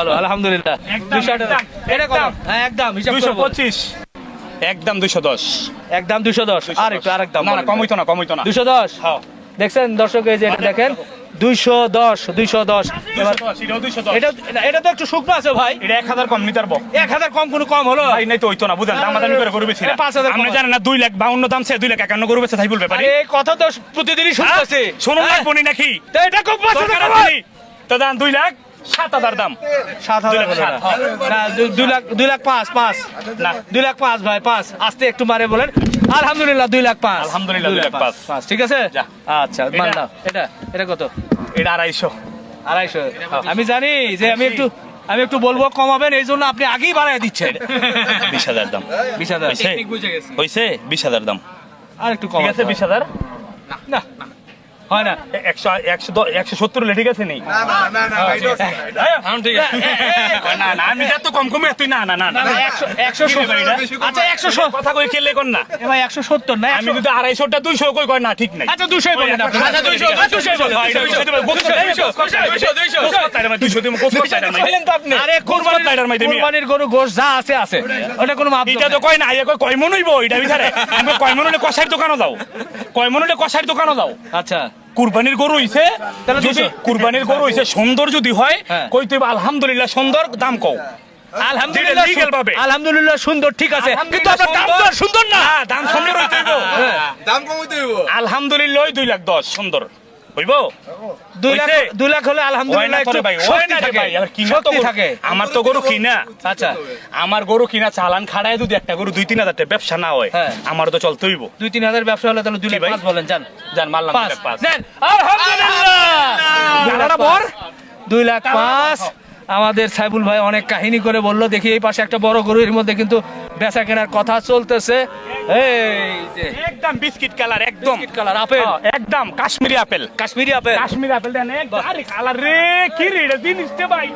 ভালো আলহামদুলিল্লাহ। 218 এটা কত? হ্যাঁ একদম হিসাব করে বল। 225 একদম 210 একদম 210 আর একটু আরেকদম না না কম হইতো না 210 হ্যাঁ দেখছেন দর্শক এই যে এটা দেখেন 210 এবার 210 এটা এটা তো একটু শুকনো আছে ভাই। এটা 1000 কম নিতে পারবো 1000 কম কোনো কম হলো ভাই নাই তো হইতো না বুঝেন দামাদামি করে গরু বেশি না 5000 আপনি জানেন না 2,52,000 দাম সে 2,51,000 গরু বেচে তাই বলবে পারি এই কথা তো প্রতিদিনই শুনতেছি। শুনুন না বনি নাকি তো এটা খুব দরকার পছন্দ আছে ভাই। নি? তো দাম 2,07,000 দাম 7000 2,07,000 না 2 লাখ 5 না 2 লাখ 5 ভাই 5 আস্তে একটু মারে বলেন আলহামদুলিল্লাহ 2 লাখ 5 আলহামদুলিল্লাহ 2,05,000 ঠিক আছে যা। আচ্ছা মান দাও এটা কত এটা 250 250 আমি জানি যে আমি একটু বলবো কমাবেন এই জন্য আপনি আগেই বাড়ায় দিচ্ছেন 20,000 দাম 20000 হইছে হইছে 20,000 দাম আর একটু কম ঠিক আছে 20,000 না হয় না 170 ঠিক আছে নেই না না আমি যত কম কমে তুই না না না না 100 আচ্ছা 100 কথা কই কেলে কোন না এ ভাই 170 না আমি যদি 250টা 200 কই কয় না ঠিক নাই আচ্ছা 200 বলেন আপনি আচ্ছা 200 আরে কুরবানির গরু গোশত যা আছে আছে ওটা কোনো মাপ এটা তো কয় না আইয়া কয় মন হইব এটা ভিতরে আমি কয় মন হলে কষার দোকানে যাও কয় মন হলে কষার দোকানে যাও আচ্ছা কুরবানির গরু হইছে তাহলে যদি 200 কুরবানির গরু হইছে সুন্দর যদি হয় হ্যাঁ। কই তুই আলহামদুলিল্লাহ সুন্দর দাম কও আলহামদুলিল্লাহ legal ভাবে। আলহামদুলিল্লাহ সুন্দর ঠিক আছে কিন্তু আপনার দাম তো আর সুন্দর না হ্যাঁ, দাম সুন্দর হইতে হইব দাম কমাইতে হইব আলহামদুলিল্লাহ 2,10,000 সুন্দর হইব 2 লাখ হলে আলহামদুলিল্লাহ একটু শক্তি থাকে শক্তি থাকে আমার তো গরু কিনা আচ্ছা আমার গরু কিনা চালান খাড়ায় যদি একটা গরু 2-3 হাজার টাকা ব্যবসা না হয় হ্যাঁ। আমার তো চলতে হইব 2-3 হাজার ব্যবসা হলে তাহলে 2 লাখ ভাই? 5 বলেন জান জান মারলাম 5 2,05,000 নেন আলহামদুলিল্লাহ 2 লাখ 5 আমাদের সাইবুল ভাই অনেক কাহিনী করে বললো দেখি এই পাশে একটা বড় গরুর মধ্যে কিন্তু বেচা কেনার কথা চলতেছে এই যে একদম বিস্কিট কালার একদম বিস্কিট কালার আপেল একদম Kashmiri apple Kashmiri apple Kashmiri apple then একদম আরে কালার রে কি রে এটা জিনিসটা ভাই